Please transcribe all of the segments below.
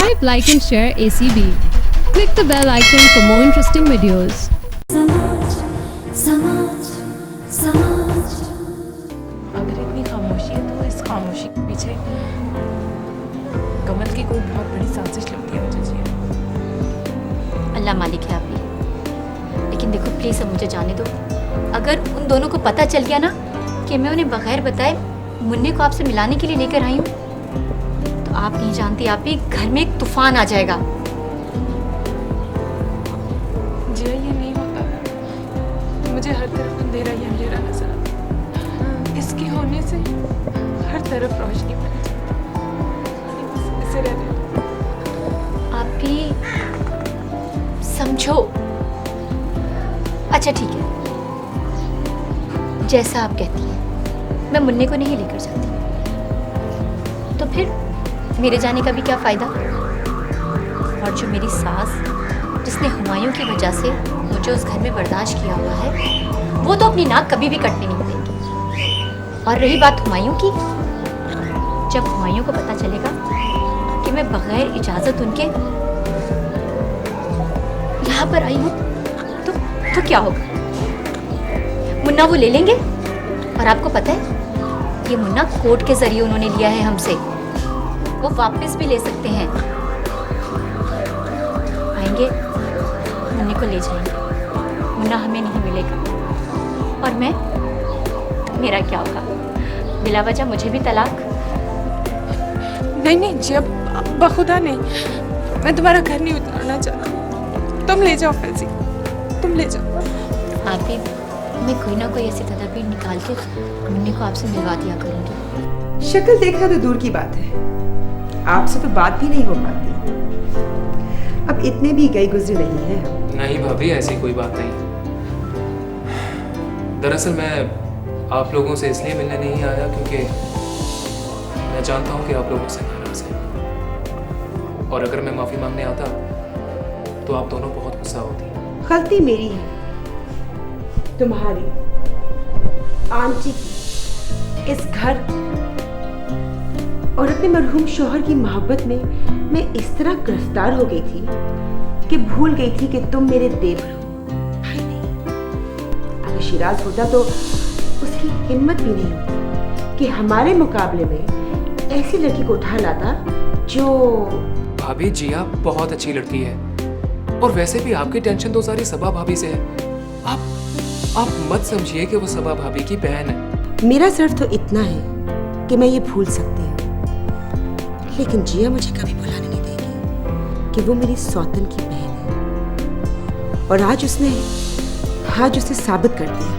Subscribe, like and share ACB. Click the bell icon for more interesting videos. अगर इतनी खामोशी है तो इस खामोशी के पीछे कमल की कोई बहुत बड़ी साजिश लगती है मुझे जी। अल्लाह मालिक है आप ही, लेकिन देखो प्लीज़ अब मुझे जाने दो। अगर उन दोनों को पता चल गया ना कि मैं उन्हें बगैर बताए मुन्ने को आपसे मिलाने के लिए लेकर आई हूँ, तो आप नहीं जानती आप ही घर में एक तूफान आ जाएगा। जी ये नहीं होता है, मुझे हर तरफ अंधेरा ही अंधेरा नजर आता है। इसके होने से हर तरफ रोशनी बन जाती है। इसे रहने दो। आप भी समझो। अच्छा ठीक है, जैसा आप कहती हैं, मैं मुन्ने को नहीं लेकर जाती, तो फिर मेरे जाने का भी क्या फ़ायदा। और जो मेरी सास, जिसने हुमायूं की वजह से मुझे उस घर में बर्दाश्त किया हुआ है, वो तो अपनी नाक कभी भी कटने नहीं देंगी। और रही बात हुमायूं की, जब हुमायूं को पता चलेगा कि मैं बगैर इजाज़त उनके यहाँ पर आई हूँ, तो क्या होगा। मुन्ना वो ले लेंगे, और आपको पता है ये मुन्ना कोर्ट के जरिए उन्होंने लिया है हमसे, वो वापस भी ले सकते हैं। आएंगे, मुन्ने को ले जाएंगे, मुन्ना हमें नहीं मिलेगा। और मेरा क्या होगा, बिला वजह मुझे भी तलाक। नहीं जी, अब बखुदा नहीं, मैं तुम्हारा घर नहीं उतारना चाहती। तुम ले जाओ फैजी, तुम ले जाओ। आप भी, मैं कोई ना कोई ऐसी तदबीर निकाल के मुन्ने को आपसे मिलवा दिया करूँगी। शक्ल देखना तो दूर की बात है, आपसे तो बात भी नहीं हो पाती। अब इतने भी गई गुजरे नहीं है। नहीं भाभी, ऐसी कोई बात नहीं। दरअसल मैं आप लोगों से इसलिए मिलने नहीं आया क्योंकि मैं जानता हूँ कि आप लोगों से नाराज हैं, और अगर मैं माफ़ी मांगने आता तो आप दोनों बहुत गुस्सा होती। गलती मेरी है, तुम्हारी, आंटी की, इस घर और अपने मरहूम शौहर की मोहब्बत में मैं इस तरह गिरफ्तार हो गई थी कि भूल गई थी कि तुम मेरे देवर हो। भाई नहीं, अगर शिराज होता तो उसकी हिम्मत भी नहीं होती कि हमारे मुकाबले में ऐसी लड़की को उठा लाता जो। भाभी जिया बहुत अच्छी लड़की है, और वैसे भी आपकी टेंशन तो सारी सबा भाभी से है। आप मत समझिए कि वो सबा भाभी की बहन है। मेरा सिर्फ तो इतना है कि मैं ये भूल सकती हूँ, लेकिन जिया मुझे कभी भुलाने नहीं देगी कि वो मेरी सौतन की बहन है, और आज उसे साबित कर दिया।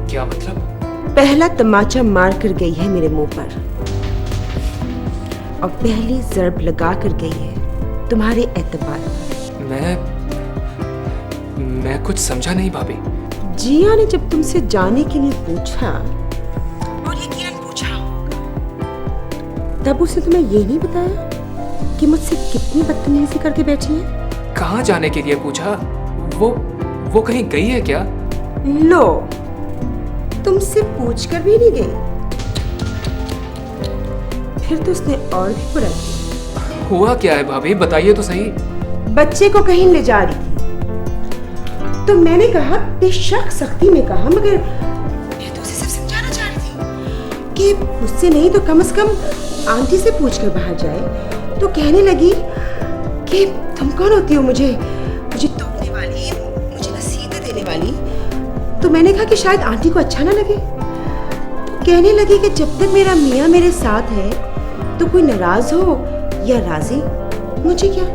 क्या मतलब? पहला तमाचा मार कर गई है मेरे मुंह पर, और पहली ज़रब लगा कर गई है तुम्हारे एतबार पर। मैं कुछ समझा नहीं भाभी। जिया ने जब तुमसे जाने के लिए पूछा, और यकीनन पूछा होगा, तब उसने तुम्हें ये नहीं बताया कि मुझसे कितनी बदतमीजी करके बैठी है। कहाँ जाने के लिए पूछा? वो कहीं गई है क्या? लो, तुमसे पूछकर भी नहीं गई, फिर तो उसने और भी बुरा किया। हुआ क्या है भाभी, बताइए तो सही। बच्चे को कहीं ले जा रही थी, तो मैंने कहा, बेशक सख्ती में कहा, मगर मैं तो उसे सिर्फ समझाना चाह रही थी कि मुझसे नहीं तो कम से कम आंटी से पूछकर बाहर जाए। तो कहने लगी कि तुम कौन होती हो मुझे टोकने वाली, मुझे नसीहतें देने वाली। तो मैंने कहा कि शायद आंटी को अच्छा ना लगे। तो कहने लगी कि जब तक मेरा मियाँ मेरे साथ है तो कोई नाराज हो या राजी, मुझे क्या।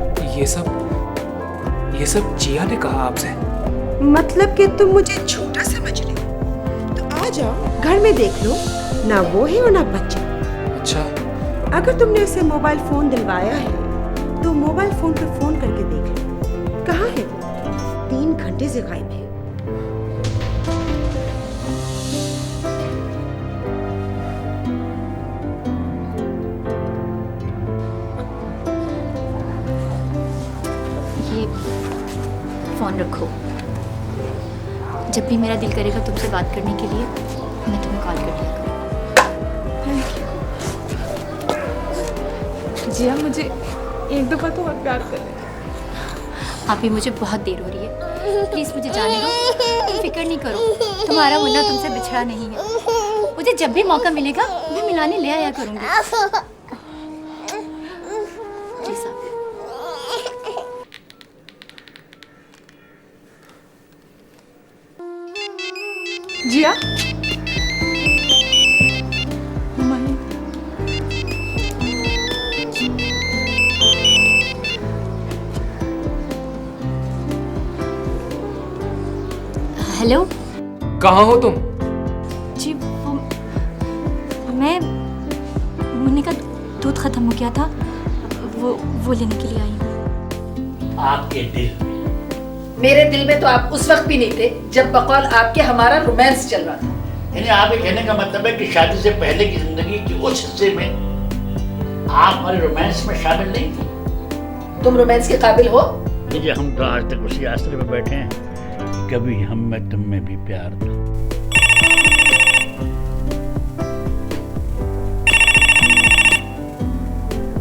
ये सब जिया ने कहा आपसे? मतलब कि तुम मुझे छोटा समझ रहे हो, तो आ जाओ, घर में देख लो, ना वो है और ना बच्चा। अच्छा, अगर तुमने उसे मोबाइल फोन दिलवाया है तो मोबाइल फोन पे फोन करके देख लो, कहाँ है वो? 3 घंटे से गायब है। ये फोन रखो, जब भी मेरा दिल करेगा तुमसे बात करने के लिए मैं तुम्हें कॉल कर दिया करूँगी। जिया मुझे एक दफ़ा तो और प्यार कर ले। अभी मुझे बहुत देर हो रही है, प्लीज मुझे जाने दो। तुम फिक्र नहीं करो, तुम्हारा मुन्ना तुमसे बिछड़ा नहीं है। मुझे जब भी मौका मिलेगा मैं मिलाने ले आया करूंगी। जी साहब। जिया हुमायूं, हेलो कहाँ हो तुम? जी, वो मैं मुन्ने का दूध खत्म हो गया था, वो लेने के लिए आई हूँ। आपके दिल में? मेरे दिल में तो आप उस वक्त भी नहीं थे जब बकौल आपके हमारा रोमांस चल रहा था। यानी आप ये कहने का मतलब है कि शादी से पहले की जिंदगी के उस हिस्से में आप हमारे रोमांस में शामिल नहीं थी? तुम रोमांस के काबिल हो? देखिए, हम तो आज तक उसी आश्रय में बैठे हैं, कभी हम में तुम में भी प्यार था।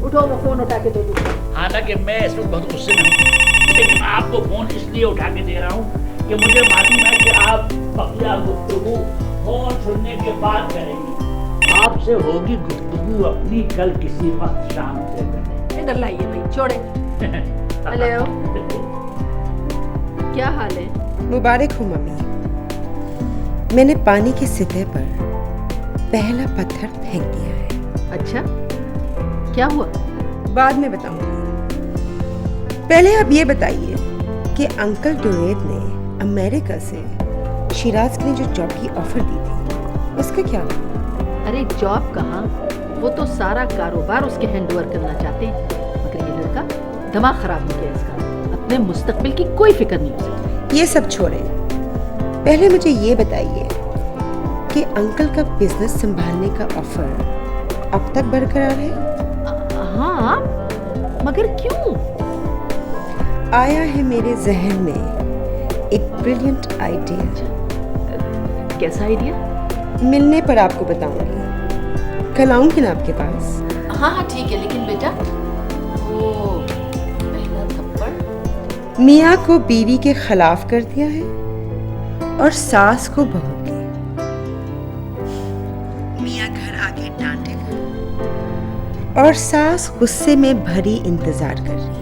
उठो, वो फोन उठा के दे दो। हालांकि मैं इस वक्त बहुत गुस्से में हूँ, लेकिन आपको फोन इसलिए उठा के दे रहा हूँ कि मुझे मालूम है कि आप बकिया गुफ्तगू फोन सुनने के बाद करेंगे। आपसे होगी गुफ्तगू अपनी कल किसी वक्त शाम से करें। इधर लाइए भाई, छोड़े। हेलो, क्या हाल है? मुबारक हो मम्मी, मैंने पानी की सतह पर पहला पत्थर फेंक दिया है। अच्छा, क्या हुआ? बाद में बताऊंगी। पहले आप ये बताइए कि अंकल डुरेद ने अमेरिका से शिराज के लिए जो जॉब की ऑफर दी थी उसका क्या हुआ? अरे जॉब कहाँ, वो तो सारा कारोबार उसके हैंडओवर करना चाहते हैं, मगर ये लड़का दिमाग खराब हो गया इसका, अपने मुस्तकबिल की कोई फिक्र नहीं उसे। ये सब छोड़ें, पहले मुझे ये बताइए कि अंकल का बिजनेस संभालने का ऑफर अब तक बरकरार है? हाँ, मगर क्यों? आया है मेरे जहन में एक ब्रिलियंट आइडिया। कैसा आइडिया? मिलने पर आपको बताऊंगी। कल आऊंगी ना आपके पास? हाँ हाँ ठीक है, लेकिन बेटा वो पहला थप्पड़ मियाँ को बीवी के खिलाफ कर दिया है और सास को बहू के। मियाँ घर आके डांटेगा और सास गुस्से में भरी इंतजार कर रही है।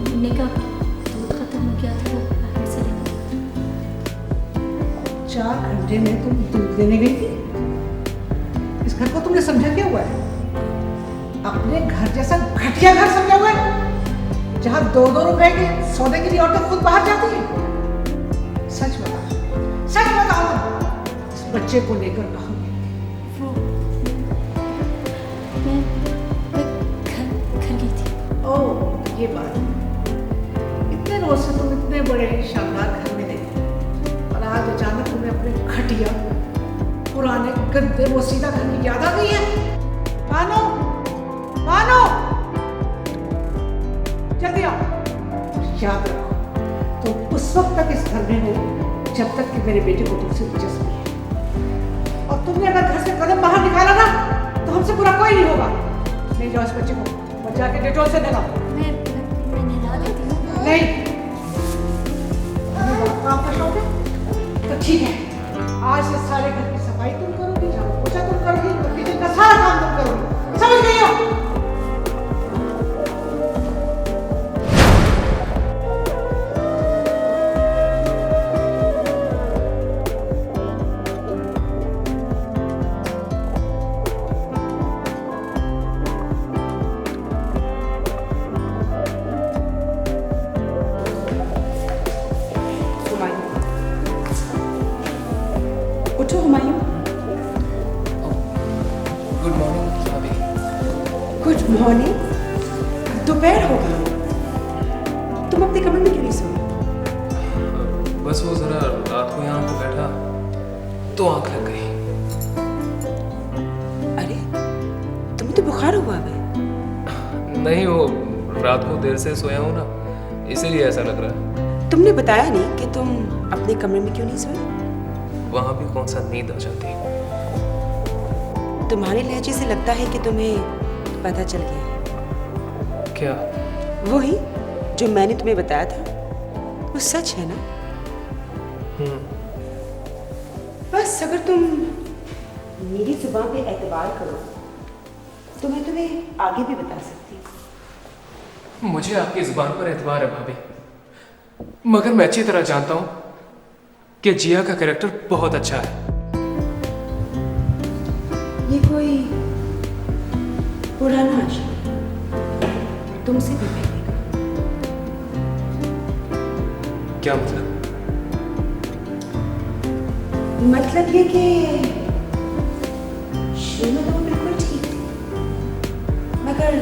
मुन्ने का दूध खत्म हो गया था, वो बाहर से लेने गया था। 4 घंटे में तुम दूध लेने गई थी? इस घर को तुमने समझा क्या हुआ है? अपने घर जैसा घटिया घर समझा हुआ है, जहाँ 2-2 रुपए के सौदे के लिए औरतें खुद बाहर जाती है। सच बताओ तुम इस बच्चे को लेकर कहाँ गई? मैं घर गई थी। ओह, ये बात है। इतने रोज से तुम इतने बड़े शानदार घर में नहीं, और आज अचानक तुम्हें अपने घटिया पुराने गंदे वो सीधा घर की याद आ गई है। मानो जल्दी आओ। याद रखो, तुम उस वक्त तक इस घर में हो जब तक कि मेरे बेटे को तुमसे दिलचस्पी है, और तुमने अगर घर से कदम बाहर निकाला ना तो हमसे बुरा कोई नहीं होगा। ले जाओ इस बच्चे को और जाके डेटोल से नहलाओ। मैं नहला देती हूँ। नहीं, काम का शौक है तो ठीक है, आज से सारे घर की सफाई तुम करोगी, झाड़ू पोछा तुम करोगी, और किचन का सारा काम तुम करोगी। समझ गई हो? उठो हुमायूं। गुड मॉर्निंग भाभी। Good morning. दोपहर हो गई, तुम अपने कमरे में क्यों नहीं सोए? बस वो जरा रात को यहाँ पे बैठा तो आंख लग गई। अरे तुम्हें तो बुखार हुआ है। नहीं, वो रात को देर से सोया हूँ ना, इसीलिए ऐसा लग रहा है। तुमने बताया नहीं कि तुम अपने कमरे में क्यों नहीं सोए? वहाँ भी कौन सा नींद आ जाती। तुम्हारे लहजे से लगता है कि तुम्हें पता चल गया है। क्या? वही जो मैंने तुम्हें बताया था, वो सच है ना? बस अगर तुम मेरी जुबान पे एतबार करो तो मैं तुम्हें आगे भी बता सकती हूँ। मुझे आपकी जुबान पर एतबार है भाभी, मगर मैं अच्छी तरह जानता हूँ कि जिया का कैरेक्टर बहुत अच्छा है। ये कोई पुराना आशिक तुमसे भी पहले का। क्या मतलब? मतलब ये कि शुरू में तो वो बिल्कुल ठीक थी, मगर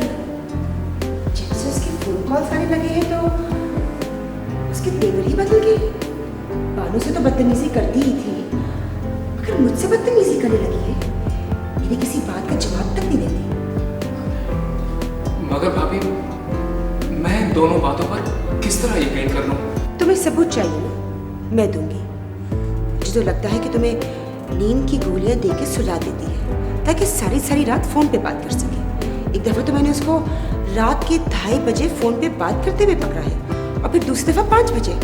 जब से उसके फोन कॉल्स आने लगे हैं तो उसके तेवर ही बदल गए। बानू से तो बदतमीजी करती ही थी, मगर मुझसे बदतमीजी करने लगी है। मेरी किसी बात का जवाब तक नहीं देती। मगर भाभी, मैं इन दोनों बातों पर किस तरह यकीन कर लूं? तुम्हें सबूत चाहिए ना, मैं दूंगी। मुझे तो लगता है कि तुम्हें नींद की गोलियां देके सुला देती है ताकि सारी सारी रात फोन पे बात कर सके। एक दफा तो मैंने उसको रात के 2:30 बजे फोन पे बात करते हुए पकड़ा है, और फिर दूसरी दफा 5 बजे।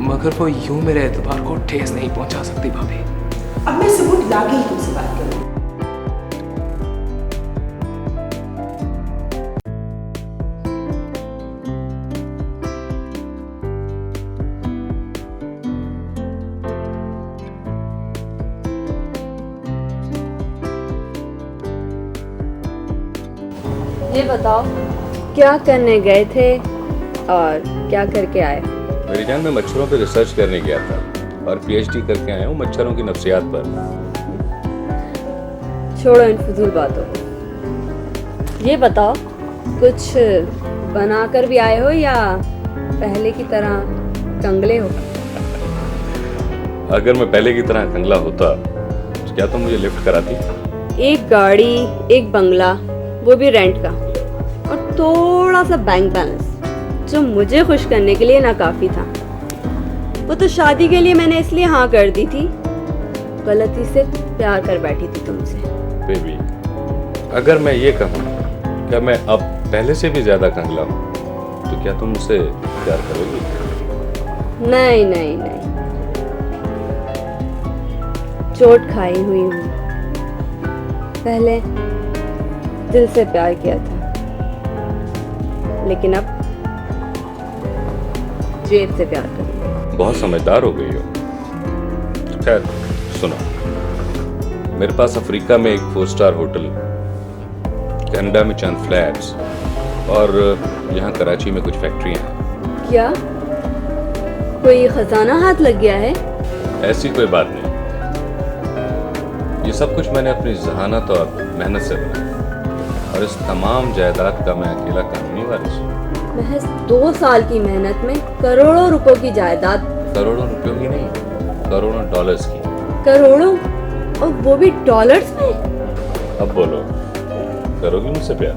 मगर वो यूं मेरे एतबार को ठेस नहीं पहुंचा सकती भाभी। अब मैं सबूत लाके ही तुमसे बात करूंगी। ये बताओ, क्या करने गए थे और क्या करके आए? मेरी जान, मैं मच्छरों पे रिसर्च करने गया था और पीएचडी करके आया हूँ मच्छरों की नफ्सियात पर। छोड़ो इन फजूल बातों को। ये बताओ, कुछ बनाकर भी आए हो या पहले की तरह कंगले हो? अगर मैं पहले की तरह कंगला होता तो क्या तुम मुझे लिफ्ट कराती? एक गाड़ी, एक बंगला, वो भी रेंट का, और थोड़ा सा बैंक बैलेंस जो मुझे खुश करने के लिए ना काफ़ी था। वो तो शादी के लिए मैंने इसलिए हाँ कर दी थी, गलती से प्यार कर बैठी थी तुमसे। बेबी, अगर मैं ये कहूँ क्या मैं अब पहले से भी ज़्यादा कंगला हूँ, तो क्या तुम मुझसे प्यार करोगी? नहीं नहीं नहीं, चोट खाई हुई हूँ। पहले दिल से प्यार किया था, लेकिन अब जेब से प्यार करूँगी। बहुत समझदार हो गई हो। खैर सुनो, मेरे पास अफ्रीका में एक 4 स्टार होटल, कनाडा में चंद फ्लैट्स और यहाँ कराची में कुछ फैक्ट्रियाँ हैं। क्या कोई खजाना हाथ लग गया है? ऐसी कोई बात नहीं, ये सब कुछ मैंने अपनी जहानत और मेहनत से बनाया, और इस तमाम जायदाद का मैं अकेला कानूनी वारिस हूँ। महज 2 साल की मेहनत में करोड़ों रुपयों की जायदाद। करोड़ों रुपयों की नहीं, करोड़ों डॉलर्स की। करोड़ों, और वो भी डॉलर्स में? अब बोलो, करोगी मुझसे प्यार?